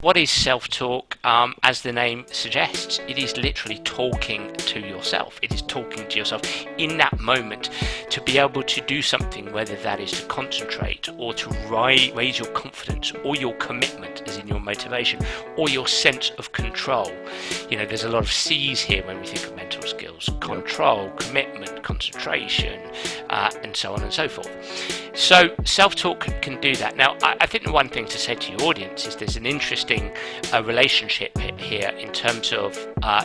What is self-talk? As the name suggests, it is literally talking to yourself. It is talking to yourself in that moment to be able to do something, whether that is to concentrate or to raise your confidence or your commitment, as in your motivation, or your sense of control. There's a lot of C's here when we think of mental skills: control, commitment, concentration, and so on and so forth. So self-talk can do that. Now, I think the one thing to say to your audience is there's an interesting relationship here in terms of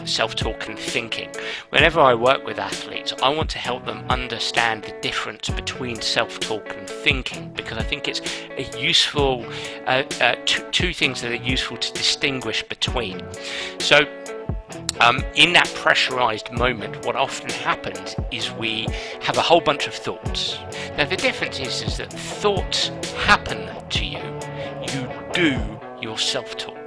self-talk and thinking. Whenever I work with athletes, I want to help them understand the difference between self-talk and thinking, because I think it's a useful two things that are useful to distinguish between. So in that pressurized moment, what often happens is we have a whole bunch of thoughts. Now, the difference is that thoughts happen to you. You do your self-talk.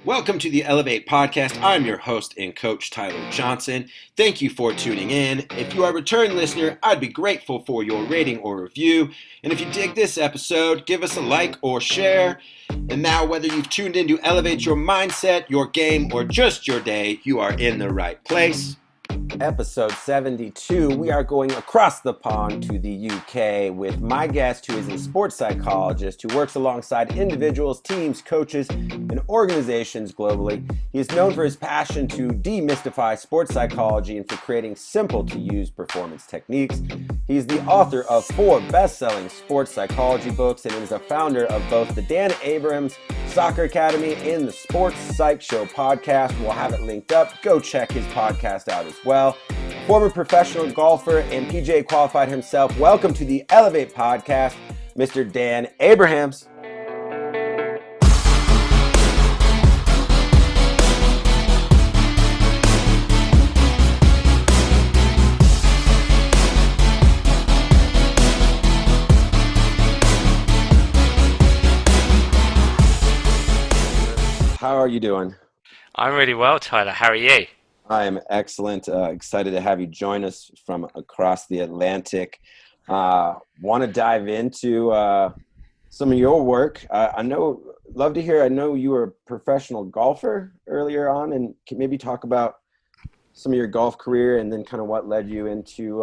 Welcome to the Elev8 podcast. I'm your host and coach, Tyler Johnson. Thank you for tuning in. If you are a return listener, I'd be grateful for your rating or review. And if you dig this episode, give us a like or share. And now, whether you've tuned in to elevate your mindset, your game, or just your day, you are in the right place. Episode 72, we are going across the pond to the UK with my guest, who is a sports psychologist who works alongside individuals, teams, coaches, and organizations globally. He is known for his passion to demystify sports psychology and for creating simple-to-use performance techniques. He's the author of 4 best-selling sports psychology books and is a founder of both the Dan Abrams Soccer Academy and the Sports Psych Show podcast. We'll have it linked up. Go check his podcast out as well. Former professional golfer and PGA qualified himself. Welcome to the Elev8 podcast, Mr. Dan Abrams. How are you doing? I'm really well, Tyler. How are you? I am excellent. Excited to have you join us from across the Atlantic. Want to dive into some of your work. Love to hear. I know you were a professional golfer earlier on, and can maybe talk about some of your golf career and then kind of what led you into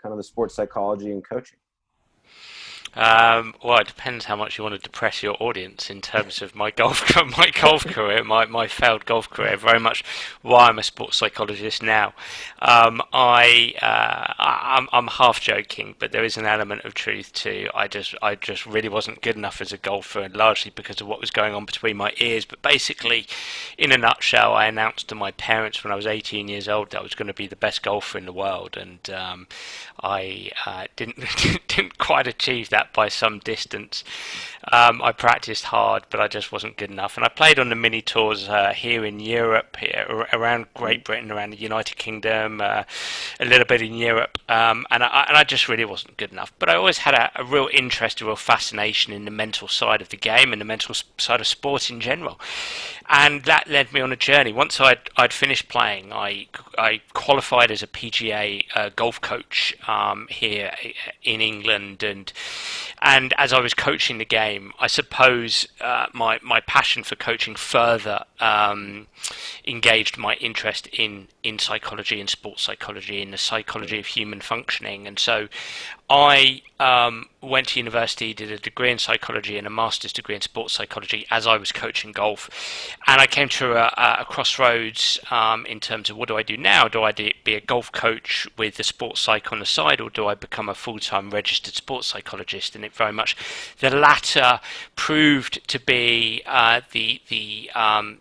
kind of the sports psychology and coaching. Well, it depends how much you want to depress your audience in terms of my golf career, my failed golf career. Very much why I'm a sports psychologist now. I'm half joking, but there is an element of truth to I just really wasn't good enough as a golfer, and largely because of what was going on between my ears. But basically, in a nutshell, I announced to my parents when I was 18 years old that I was going to be the best golfer in the world, and I didn't quite achieve that by some distance. I practiced hard, but I just wasn't good enough. And I played on the mini tours here in Europe, around Great Britain, around the United Kingdom, a little bit in Europe, and I just really wasn't good enough. But I always had a real interest, a real fascination in the mental side of the game and the mental side of sport in general. And that led me on a journey. Once I'd finished playing, I qualified as a PGA golf coach here in England, and as I was coaching the game, I suppose my passion for coaching further engaged my interest in psychology and sports psychology and the psychology of human functioning. And so I went to university, did a degree in psychology and a master's degree in sports psychology as I was coaching golf. And I came to a crossroads in terms of what do I do now? Do I be a golf coach with the sports psych on the side, or do I become a full-time registered sports psychologist? And it very much, the latter proved to be the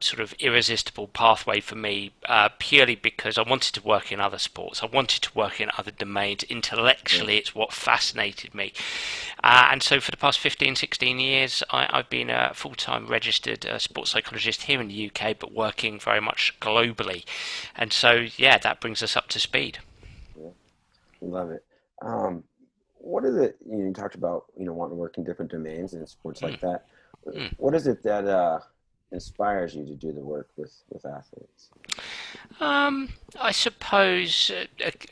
sort of irresistible pathway for me, purely because I wanted to work in other sports. I wanted to work in other domains. Intellectually, it's what fascinated me. And so for the past 15, 16 years, I've been a full-time registered sports psychologist here in the UK, but working very much globally. And so, yeah, that brings us up to speed. Yeah, love it. What is it, you talked about, wanting to work in different domains and sports like that. What is it that inspires you to do the work with athletes? I suppose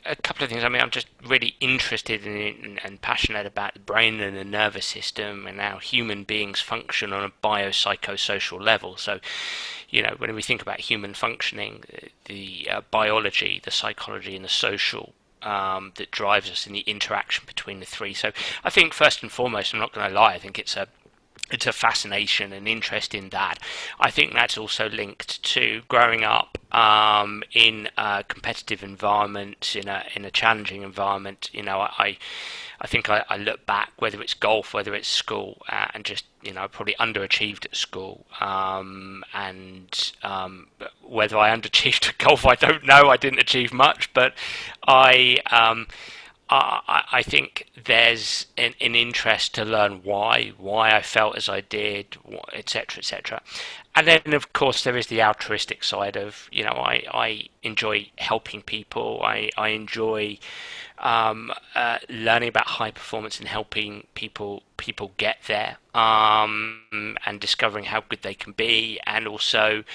a couple of things. I mean, I'm just really interested in it and passionate about the brain and the nervous system and how human beings function on a biopsychosocial level. So, when we think about human functioning, the biology, the psychology, and the social that drives us in the interaction between the three. So, I think first and foremost, I'm not going to lie, I think it's a fascination and interest in that. I think that's also linked to growing up in a competitive environment, in a challenging environment. I think I look back, whether it's golf, whether it's school, and just probably underachieved at school, and whether I underachieved at golf, I don't know. I didn't achieve much, but I. I think there's an interest to learn why I felt as I did, etc., etc. And then, of course, there is the altruistic side of, I enjoy helping people. I enjoy learning about high performance and helping people get there, and discovering how good they can be, and also,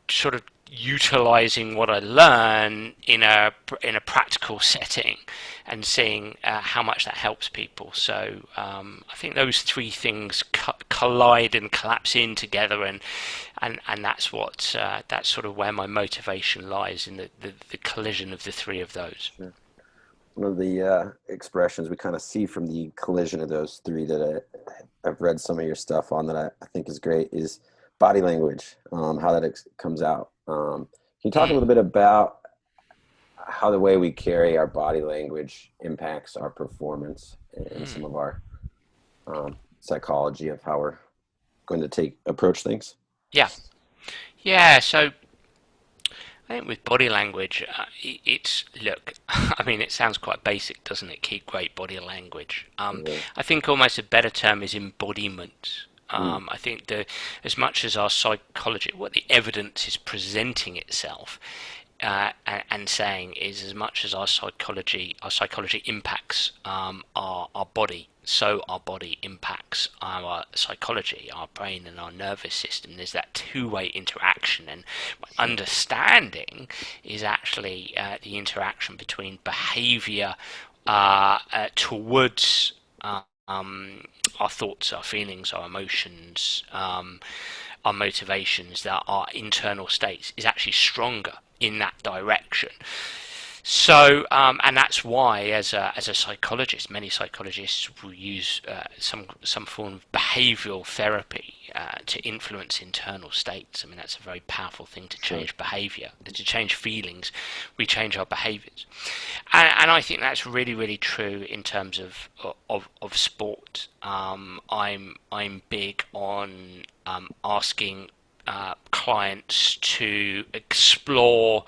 sort of utilizing what I learn in a practical setting and seeing how much that helps people. So I think those three things collide and collapse in together, and that's sort of where my motivation lies, in the collision of the three of those. Sure. One of the expressions we kind of see from the collision of those three that I've read some of your stuff on that I think is great is body language, how that comes out. Can you talk a Mm. little bit about how the way we carry our body language impacts our performance and Mm. some of our psychology of how we're going to approach things? Yeah, yeah. So I think with body language, it's look. I mean, it sounds quite basic, doesn't it? Keep great body language. Yeah. I think almost a better term is embodiment. Mm. I think as much as our psychology, what the evidence is presenting itself, and saying is, as much as our psychology impacts our body, so our body impacts our psychology, our brain and our nervous system. There's that two-way interaction, and my Sure. understanding is actually the interaction between behavior towards our thoughts, our feelings, our emotions, our motivations, that our internal states is actually stronger in that direction. So, and that's why, as a psychologist, many psychologists will use some form of behavioural therapy to influence internal states. I mean, that's a very powerful thing to Sure. change behaviour, to change feelings. We change our behaviours, and I think that's really, really true in terms of sport. I'm big on asking clients to explore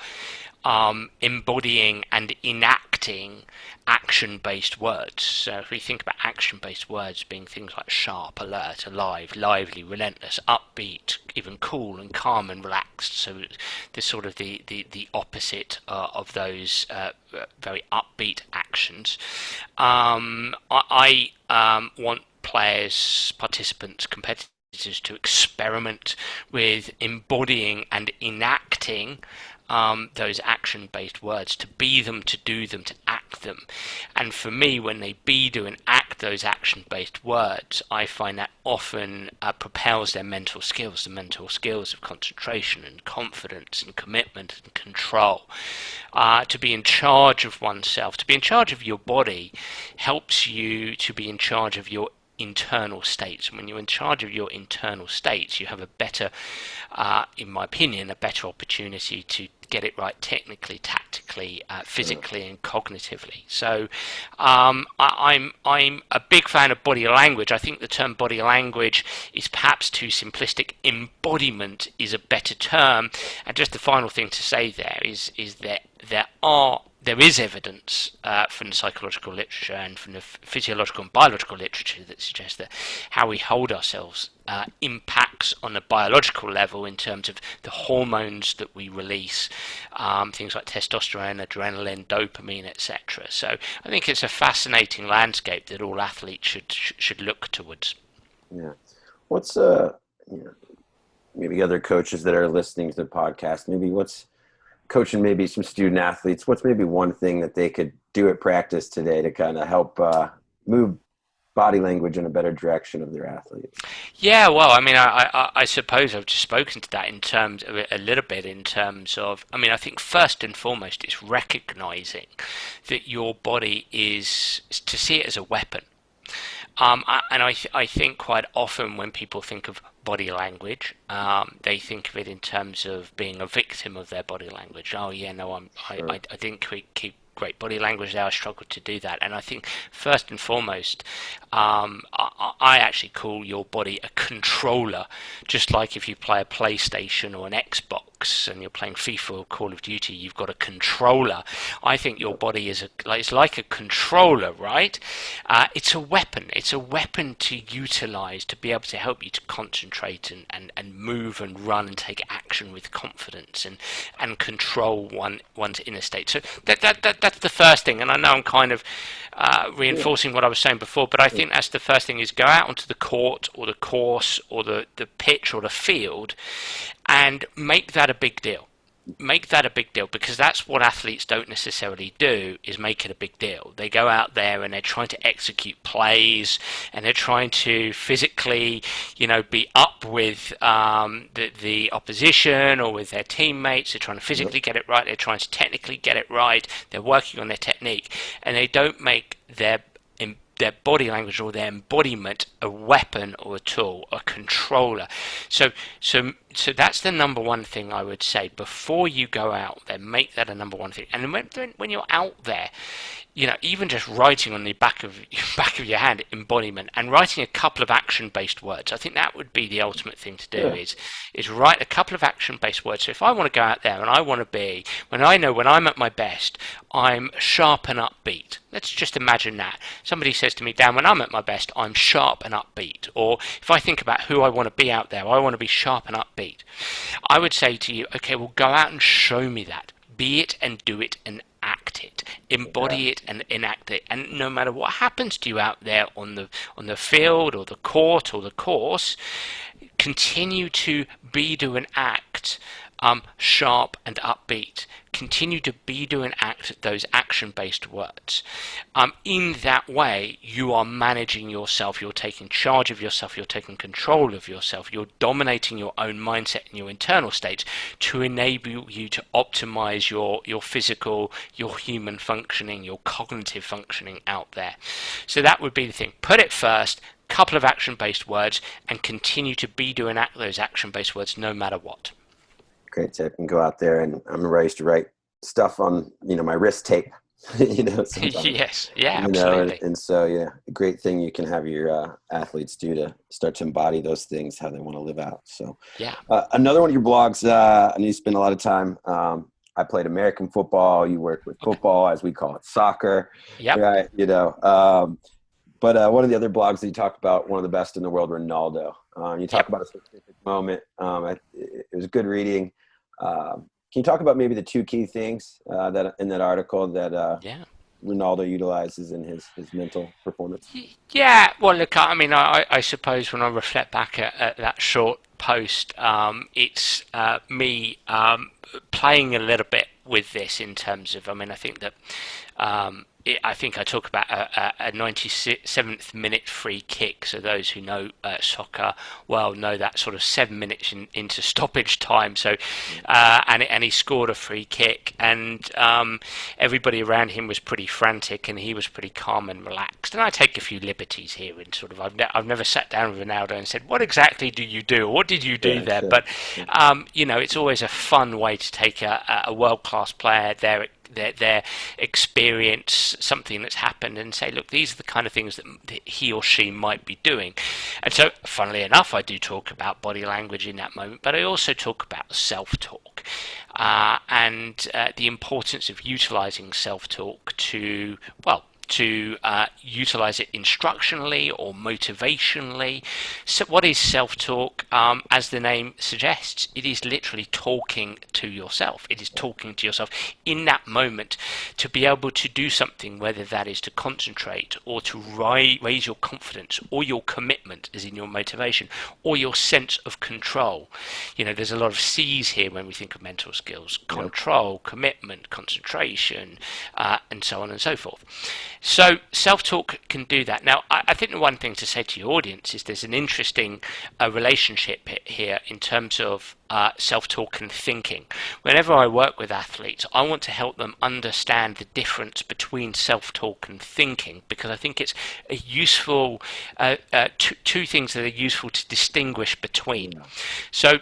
embodying and enacting action-based words. So if we think about action-based words being things like sharp, alert, alive, lively, relentless, upbeat, even cool and calm and relaxed. So this sort of the opposite of those very upbeat actions. I want players, participants, competitors to experiment with embodying and enacting those action-based words, to be them, to do them, to act them. And for me, when they be, do, and act those action-based words, I find that often propels their mental skills, the mental skills of concentration and confidence and commitment and control. To be in charge of oneself, to be in charge of your body, helps you to be in charge of your internal states. And when you're in charge of your internal states, you have a better, in my opinion, a better opportunity to get it right technically, tactically, Sure. physically, and cognitively. So I'm a big fan of body language. I think the term body language is perhaps too simplistic. Embodiment is a better term. And just the final thing to say there is that there is evidence from the psychological literature and from the physiological and biological literature that suggests that how we hold ourselves impacts on a biological level in terms of the hormones that we release, things like testosterone, adrenaline, dopamine, etc. So I think it's a fascinating landscape that all athletes should look towards. Yeah. What's you know, maybe other coaches that are listening to the podcast, maybe what's coaching maybe some student athletes, what's maybe one thing that they could do at practice today to kind of help move body language in a better direction of their athletes? Yeah, well, I mean, I suppose I've just spoken to that in terms of a little bit in terms of, I mean, I think first and foremost, it's recognizing that your body is to see it as a weapon. I think quite often when people think of body language, they think of it in terms of being a victim of their body language. Oh yeah, no, Sure. I didn't keep great body language there. I struggled to do that. And I think first and foremost, I actually call your body a controller, just like if you play a PlayStation or an Xbox and you're playing FIFA or Call of Duty, you've got a controller. I think your body is it's like a controller, right? It's a weapon. It's a weapon to utilize to be able to help you to concentrate and move and run and take action with confidence and control one's inner state. So that's the first thing. And I know I'm kind of reinforcing what I was saying before, but I think that's the first thing: is go out onto the court or the course or the pitch or the field and make that a big deal. Make that a big deal, because that's what athletes don't necessarily do, is make it a big deal. They go out there and they're trying to execute plays and they're trying to physically, be up with the opposition or with their teammates. They're trying to physically get it right. They're trying to technically get it right. They're working on their technique, and they don't make their body language or their embodiment a weapon or a tool, a controller. So that's the number one thing I would say. Before you go out there, make that a number one thing. And when you're out there, even just writing on the back of your hand, embodiment, and writing a couple of action-based words. I think that would be the ultimate thing to do. Yeah. Is write a couple of action-based words. So if I want to go out there and I want to be, when I'm at my best, I'm sharp and upbeat. Let's just imagine that. Somebody says to me, Dan, when I'm at my best, I'm sharp and upbeat. Or if I think about who I want to be out there, I want to be sharp and upbeat. I would say to you, okay, well, go out and show me that. Be it and do it and act it, embody it and enact it. And no matter what happens to you out there on the field or the court or the course, continue to be, do, and act sharp and upbeat. Continue to be, do, and act those action-based words. In that way, you are managing yourself. You're taking charge of yourself. You're taking control of yourself. You're dominating your own mindset and your internal states to enable you to optimize your physical, your human functioning, your cognitive functioning out there. So that would be the thing. Put it first. Couple of action-based words, and continue to be, do, and act those action-based words no matter what. Great tip. And go out there, and I remember I used to write stuff on, my wrist tape, sometimes, Yes, yeah, absolutely. and so, yeah, a great thing you can have your athletes do to start to embody those things, how they want to live out. So Yeah. Another one of your blogs, I know you spend a lot of time, I played American football. You work with football, as we call it, soccer. Yep. Right. But one of the other blogs that you talked about, one of the best in the world, Ronaldo. You talk about a specific moment. It was good reading. Can you talk about maybe the two key things that in that article that Ronaldo utilizes in his mental performance? Yeah, well, look, I mean, I suppose when I reflect back at that short post, it's me playing a little bit with this in terms of, I mean, I think that I think I talk about a 97th minute free kick. So those who know soccer well know that sort of 7 minutes into stoppage time. So and he scored a free kick, and everybody around him was pretty frantic, and he was pretty calm and relaxed. And I take a few liberties here, and sort of I've never sat down with Ronaldo and said, "What exactly do you do? Or what did you do there?" Sure. But it's always a fun way to take a world class player there. Their experience, something that's happened, and say, look, these are the kind of things that he or she might be doing. And so, funnily enough, I do talk about body language in that moment, but I also talk about self-talk and the importance of utilizing self-talk to, well, to utilize it instructionally or motivationally. So what is self-talk? As the name suggests, it is literally talking to yourself. It is talking to yourself in that moment to be able to do something, whether that is to concentrate or to raise your confidence or your commitment, as in your motivation, or your sense of control. There's a lot of C's here when we think of mental skills: control, commitment, concentration, and so on and so forth. So self-talk can do that. Now, I think the one thing to say to your audience is there's an interesting relationship here in terms of self-talk and thinking. Whenever I work with athletes, I want to help them understand the difference between self-talk and thinking, because I think it's a useful two things that are useful to distinguish between. So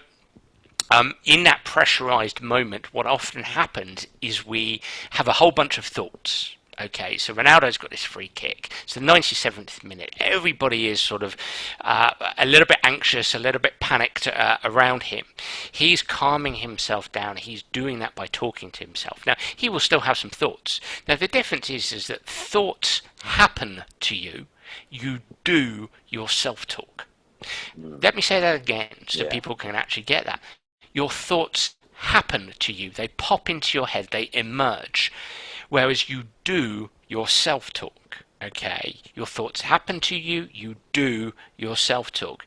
in that pressurized moment, what often happens is we have a whole bunch of thoughts. Okay, so Ronaldo's got this free kick. It's the 97th minute. Everybody is sort of a little bit anxious, a little bit panicked around him. He's calming himself down. He's doing that by talking to himself. Now, he will still have some thoughts. Now, the difference is that thoughts happen to you. You do your self-talk. Let me say that again so people can actually get that. Your thoughts happen to you. They pop into your head. They emerge. Whereas you do your self-talk, okay? Your thoughts happen to you, you do your self-talk.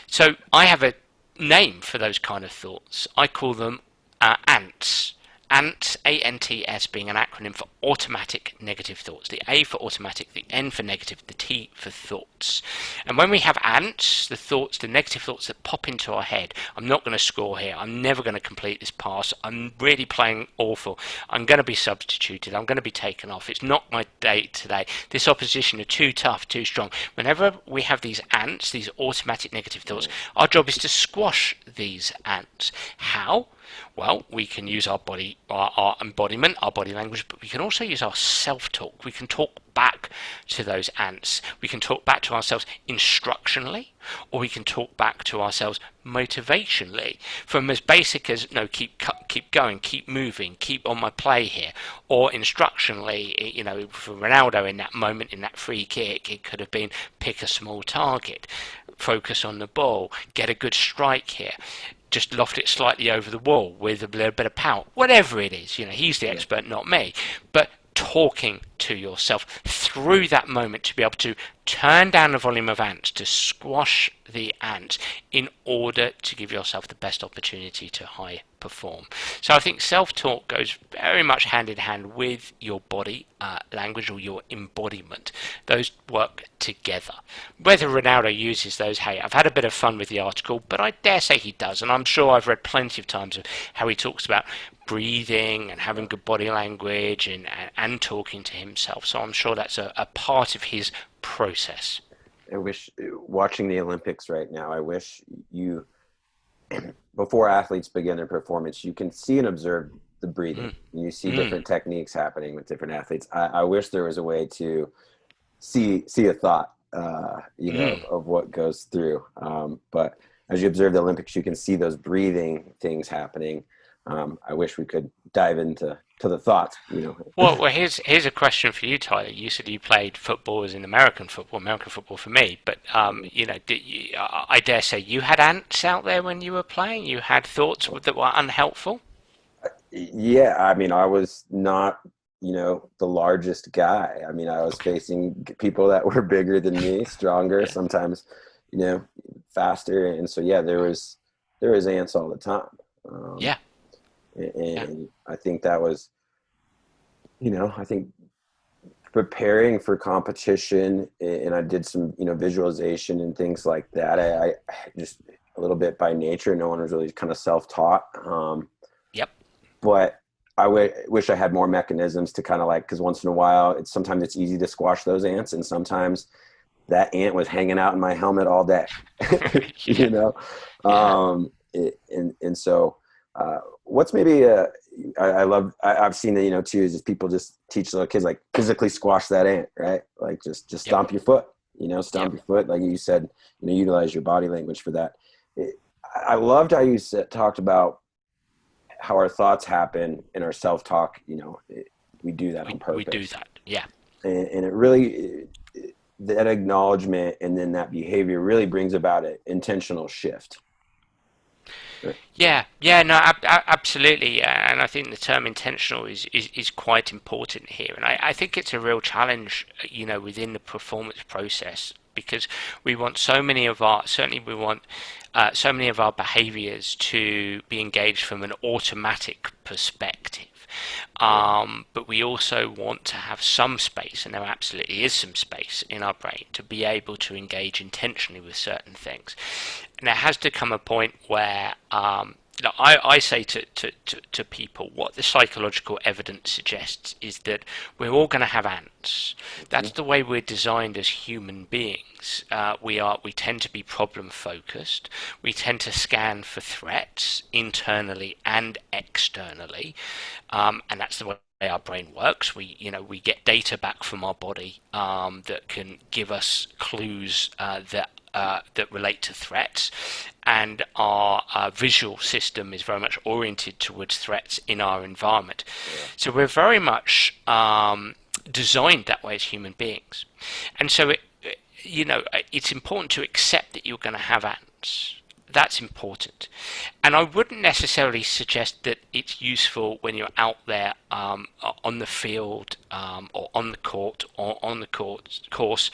So I have a name for those kind of thoughts. I call them ants. ANTS, A-N-T-S, being an acronym for automatic negative thoughts. The A for automatic, the N for negative, the T for thoughts. And when we have ants, the negative thoughts that pop into our head, I'm not going to score here, I'm never going to complete this pass, I'm really playing awful, I'm going to be substituted, I'm going to be taken off, it's not my day today, this opposition are too tough, too strong. Whenever we have these ants, these automatic negative thoughts, our job is to squash these ants. How? Well, we can use our body, our embodiment, our body language, but we can also use our self-talk. We can talk back to those ants. We can talk back to ourselves instructionally, or we can talk back to ourselves motivationally. From as basic as, no, keep going, keep moving, keep on my play here, or instructionally, for Ronaldo in that moment, in that free kick, it could have been pick a small target, focus on the ball, get a good strike here. Just loft it slightly over the wall with a little bit of power, whatever it is. He's the expert, not me. But talking to yourself through that moment to be able to turn down the volume of ants, to squash the ants in order to give yourself the best opportunity to high perform. So I think self-talk goes very much hand in hand with your body language or your embodiment. Those work together. Whether Ronaldo uses those, hey, I've had a bit of fun with the article, but I dare say he does, and I'm sure I've read plenty of times of how he talks about breathing and having good body language and talking to himself. So I'm sure that's a part of his process. I wish, watching the Olympics right now, I wish you, before athletes begin their performance, you can see and observe the breathing. You see different techniques happening with different athletes. I wish there was a way to see a thought, of what goes through. But as you observe the Olympics, you can see those breathing things happening. I wish we could dive into the thoughts. Well, here's a question for you, Tyler. You said you played football as in American football for me. But I dare say you had ants out there when you were playing. You had thoughts that were unhelpful. Yeah, I mean, I was not, the largest guy. I mean, I was facing people that were bigger than me, stronger, sometimes, faster, and so there was ants all the time. And I think that was, I think preparing for competition, and I did some, visualization and things like that. I just a little bit by nature, no one was really kind of self-taught. But I wish I had more mechanisms to kind of because once in a while, sometimes it's easy to squash those ants, and sometimes that ant was hanging out in my helmet all day, and so what's maybe I've seen that, too, is just people just teach little kids, physically squash that ant, right? Just stomp your foot, stomp your foot. Like you said, utilize your body language for that. I loved how you talked about how our thoughts happen in our self-talk. We do that on purpose. We do that. Yeah. and it really, that acknowledgement and then that behavior really brings about an intentional shift. Yeah, no, absolutely, and I think the term intentional is quite important here, and I think it's a real challenge, within the performance process because we want certainly we want so many of our behaviours to be engaged from an automatic perspective. But we also want to have some space, and there absolutely is some space in our brain to be able to engage intentionally with certain things. And there has to come a point where I say to people, what the psychological evidence suggests is that we're all going to have ants. That's the way we're designed as human beings. We tend to be problem focused. We tend to scan for threats internally and externally, and that's the way our brain works. We get data back from our body that can give us clues that relate to threats, and our visual system is very much oriented towards threats in our environment. So we're very much designed that way as human beings, and so it's important to accept that you're going to have ants. That's important, and I wouldn't necessarily suggest that it's useful when you're out there on the field or on the court or on the course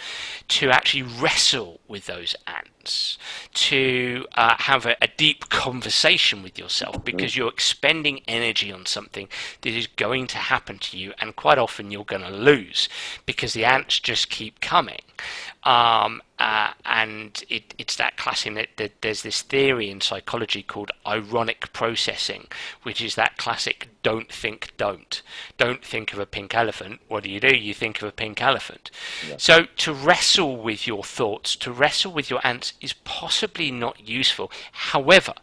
to actually wrestle with those ants, to have a deep conversation with yourself, because you're expending energy on something that is going to happen to you, and quite often you're going to lose because the ants just keep coming. And it's that classic that there's this theory in psychology called ironic processing, which is that classic don't think of a pink elephant. What do? You think of a pink elephant. Yeah. So to wrestle with your thoughts, to wrestle with your ants is possibly not useful. However,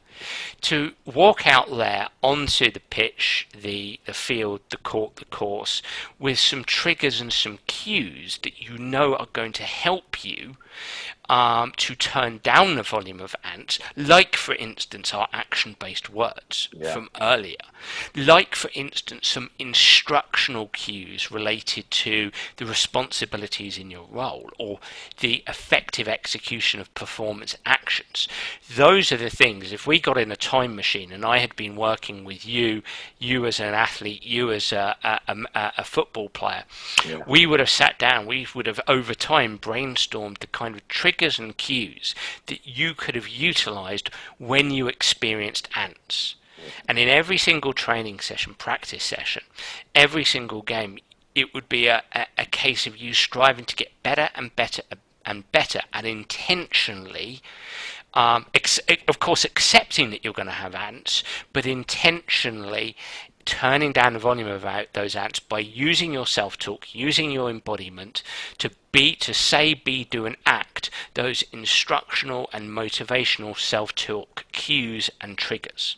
to walk out there onto the pitch, the field, the court, the course, with some triggers and some cues that you know are going to help you to turn down the volume of ants, like, for instance, our action-based words from earlier, like, for instance, some instructional cues related to the responsibilities in your role or the effective execution of performance actions. Those are the things. If we got in a time machine and I had been working with you as an athlete, you as a football player, we would have sat down, we would have over time brainstormed the kind of triggers and cues that you could have utilized when you experienced ants. And in every single training session, practice session, every single game, it would be a case of you striving to get better and better and better, and intentionally of course accepting that you're going to have ants, but intentionally turning down the volume of those ants by using your self-talk, using your embodiment to say, be, do, and act those instructional and motivational self-talk cues and triggers.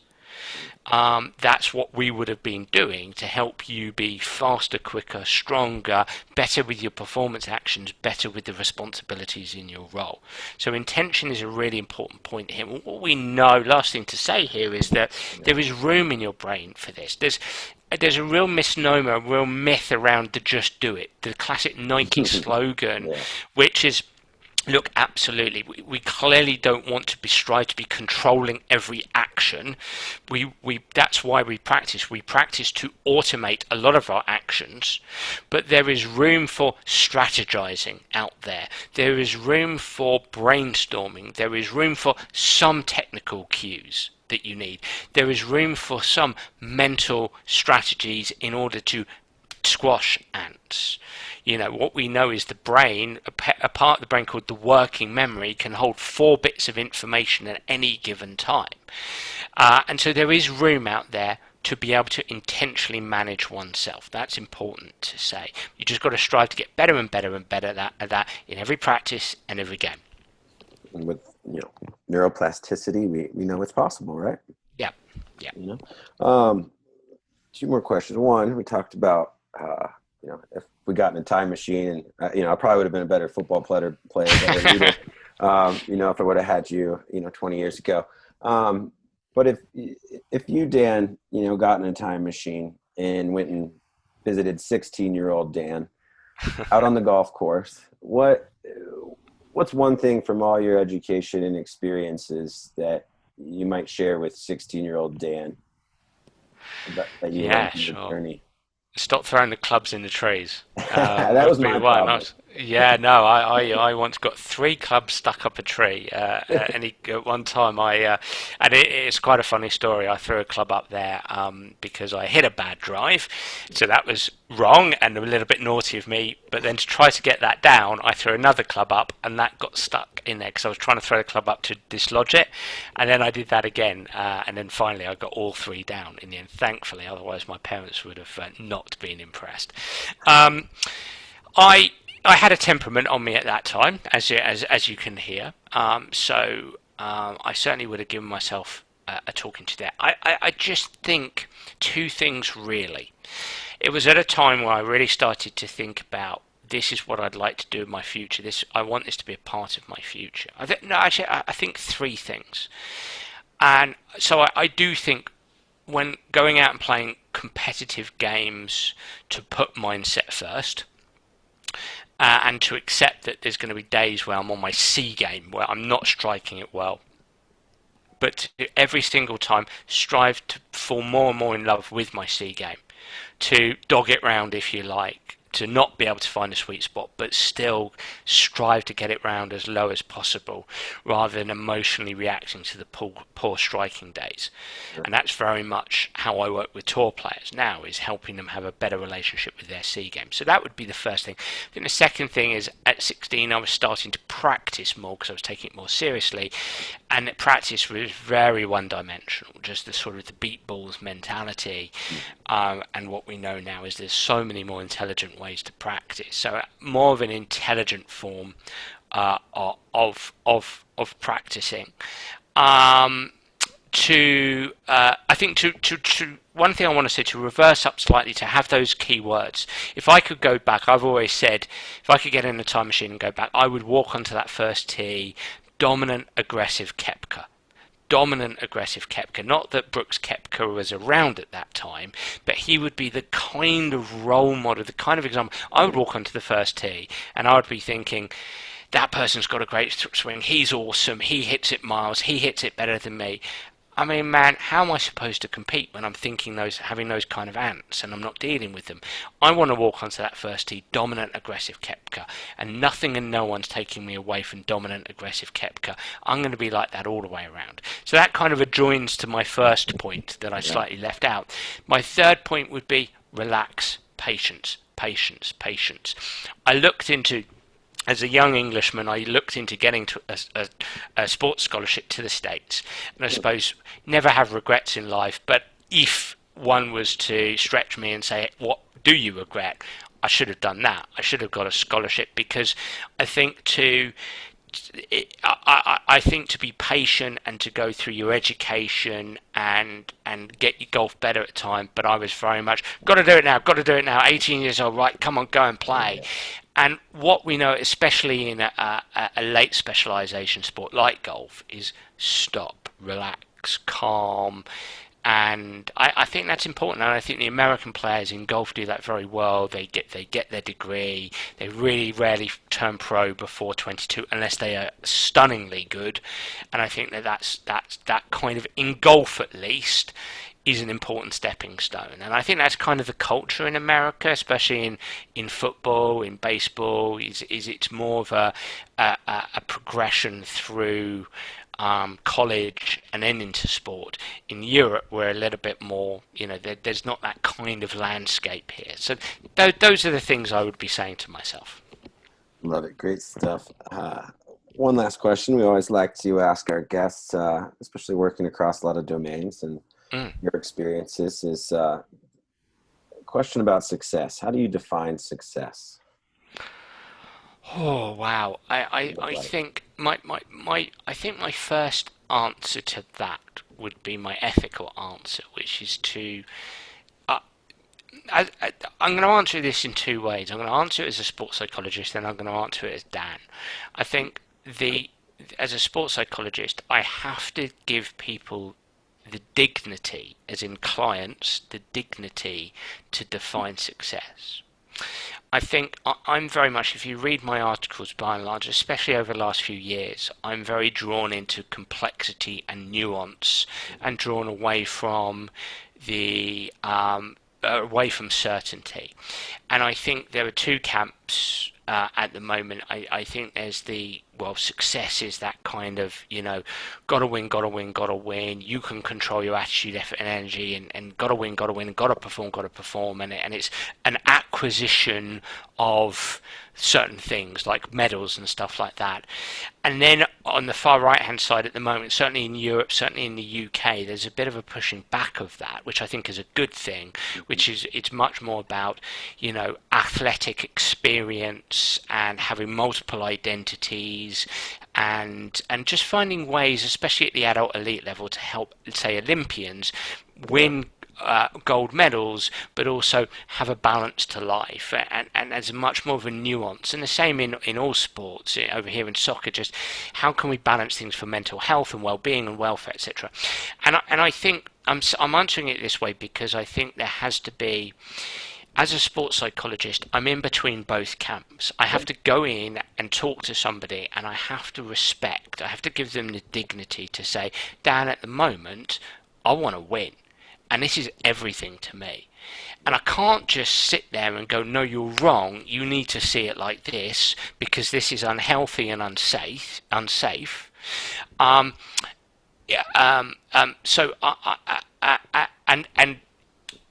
That's what we would have been doing to help you be faster, quicker, stronger, better with your performance actions, better with the responsibilities in your role. So intention is a really important point here. What we know, last thing to say here, is that there is room in your brain for this. There's a real misnomer, a real myth around the just do it, the classic Nike slogan, which is, look, absolutely, we clearly don't want to strive to be controlling every action. That's why we practice. We practice to automate a lot of our actions, but there is room for strategizing out there. There is room for brainstorming. There is room for some technical cues that you need. There is room for some mental strategies in order to squash ants. What we know is the brain, a part of the brain called the working memory, can hold 4 bits of information at any given time. And so there is room out there to be able to intentionally manage oneself. That's important to say. You just got to strive to get better and better and better at that in every practice and every game. And with neuroplasticity, we know it's possible, right? Yeah. 2 more questions. One, we talked about if we got in a time machine, and I probably would have been a better football player, better leader, if I would have had you, 20 years ago. But if you, Dan, got in a time machine and went and visited 16-year-old Dan, out on the golf course, what's one thing from all your education and experiences that you might share with 16-year-old Dan that you learned Yeah, from your sure. journey? Stop throwing the clubs in the trees. That was Would be my one. problem. Yeah, no, I once got three clubs stuck up a tree. At one time, and it's quite a funny story. I threw a club up there because I hit a bad drive, so that was wrong and a little bit naughty of me. But then to try to get that down, I threw another club up, and that got stuck in there because I was trying to throw the club up to dislodge it, and then I did that again, and then finally I got all three down in the end. Thankfully, otherwise my parents would have not been impressed. Um, I I had a temperament on me at that time, as you can hear. I certainly would have given myself a talking to there. I just think two things really. It was at a time where I really started to think about this is what I'd like to do in my future. This I want this to be a part of my future. I think three things. And so I do think when going out and playing competitive games to put mindset first, and to accept that there's going to be days where I'm on my C game, where I'm not striking it well, but to every single time strive to fall more and more in love with my C game, to dog it round if you like, to not be able to find a sweet spot, but still strive to get it round as low as possible, rather than emotionally reacting to the poor striking days. Sure. And that's very much how I work with tour players now, is helping them have a better relationship with their C game. So that would be the first thing. I think the second thing is at 16 I was starting to practice more because I was taking it more seriously, and practice was very one-dimensional, just the sort of the beat balls mentality. And what we know now is there's so many more intelligent ways to practice. So more of an intelligent form of practicing. I think to one thing I want to say, to reverse up slightly, to have those key words. If I could go back, I've always said, if I could get in a time machine and go back, I would walk onto that first tee, dominant, aggressive Kepka. Dominant, aggressive Kepka. Not that Brooks Koepka was around at that time, but he would be the kind of role model, the kind of example. I would walk onto the first tee and I would be thinking, that person's got a great swing, he's awesome, he hits it miles, he hits it better than me. I mean, man, how am I supposed to compete when I'm thinking having those kind of ants and I'm not dealing with them? I want to walk onto that first tee, dominant, aggressive Kepka, and nothing and no one's taking me away from dominant, aggressive Kepka. I'm going to be like that all the way around. So that kind of adjoins to my first point that I slightly left out. My third point would be relax, patience, patience, patience. I looked into as a young Englishman, I looked into getting to a sports scholarship to the States. And I suppose never have regrets in life, but if one was to stretch me and say, what do you regret? I should have done that. I should have got a scholarship, because I think I think to be patient and to go through your education and get your golf better at time, but I was very much got to do it now, 18 years old, right, come on, go and play. And what we know, especially in a late specialisation sport like golf, is stop, relax, calm. And I think that's important, and I think the American players in golf do that very well. They get their degree. They really rarely turn pro before 22, unless they are stunningly good. And I think that kind of, in golf at least, is an important stepping stone. And I think that's kind of the culture in America, especially in football, in baseball. Is it's more of a progression through college and then into sport. In Europe, we're a little bit more, there's not that kind of landscape here. So those are the things I would be saying to myself. Love it. Great stuff. One last question we always like to ask our guests, especially working across a lot of domains and your experiences, is a question about success. How do you define success? Oh wow! I think my first answer to that would be my ethical answer, which is to I'm going to answer this in two ways. I'm going to answer it as a sports psychologist, and I'm going to answer it as Dan. I think as a sports psychologist, I have to give people the dignity, as in clients, the dignity to define success. I think I'm very much, if you read my articles by and large, especially over the last few years, I'm very drawn into complexity and nuance and drawn away from certainty. And I think there are two camps at the moment. I think there's success is that kind of, gotta win, gotta win, gotta win. You can control your attitude, effort, and energy, and gotta win, and gotta perform, and it's an acquisition of certain things like medals and stuff like that. And then on the far right hand side at the moment, certainly in Europe, certainly in the UK, there's a bit of a pushing back of that, which I think is a good thing, which is it's much more about, athletic experience and having multiple identities and just finding ways, especially at the adult elite level, to help, say, Olympians win gold medals, but also have a balance to life, and there's much more of a nuance, and the same in all sports. Over here in soccer, just how can we balance things for mental health and well-being and welfare, etc. And I think I'm answering it this way because I think there has to be, as a sports psychologist, I'm in between both camps. I have to go in and talk to somebody, and I have to give them the dignity to say, Dan, at the moment, I want to win. And this is everything to me. And I can't just sit there and go, no, you're wrong. You need to see it like this because this is unhealthy and unsafe. And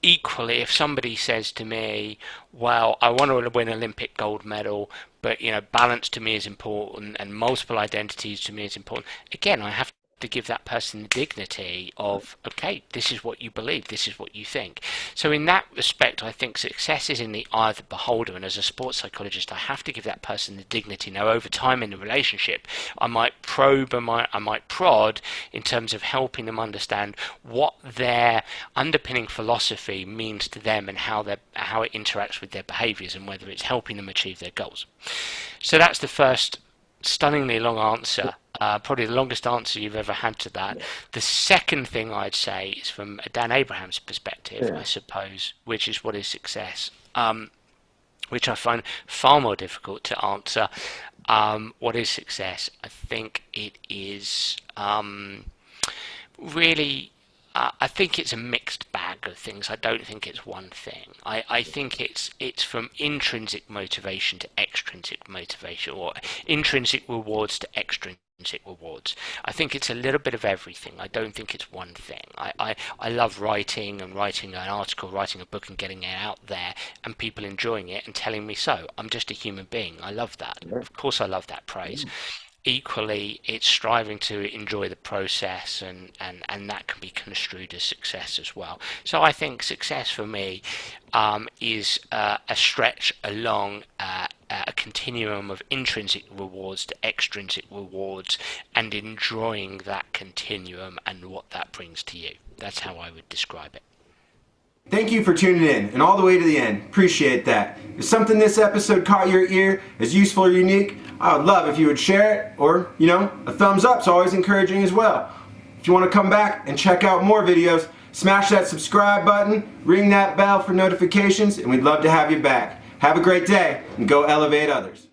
equally, if somebody says to me, well, I want to win an Olympic gold medal, but balance to me is important and multiple identities to me is important. Again, I have to give that person the dignity of, okay, this is what you believe, this is what you think. So in that respect, I think success is in the eye of the beholder, and as a sports psychologist, I have to give that person the dignity. Now, over time in the relationship, I might probe, I might prod in terms of helping them understand what their underpinning philosophy means to them and how it interacts with their behaviours and whether it's helping them achieve their goals. So that's the first stunningly long answer, probably the longest answer you've ever had to that. The second thing I'd say is from Dan Abraham's perspective, I suppose, which is what is success, which I find far more difficult to answer. What is success? I think it is really... I think it's a mixed bag of things. I don't think it's one thing. I think it's from intrinsic motivation to extrinsic motivation, or intrinsic rewards to extrinsic rewards. I think it's a little bit of everything. I don't think it's one thing. I love writing and writing an article, writing a book and getting it out there and people enjoying it and telling me so. I'm just a human being. I love that. Of course I love that praise. Equally, it's striving to enjoy the process, and that can be construed as success as well. So I think success for me is a stretch along a continuum of intrinsic rewards to extrinsic rewards, and enjoying that continuum and what that brings to you. That's how I would describe it. Thank you for tuning in and all the way to the end. Appreciate that. If something this episode caught your ear as useful or unique, I would love if you would share it, or, a thumbs up's always encouraging as well. If you want to come back and check out more videos, smash that subscribe button, ring that bell for notifications, and we'd love to have you back. Have a great day, and go elevate others.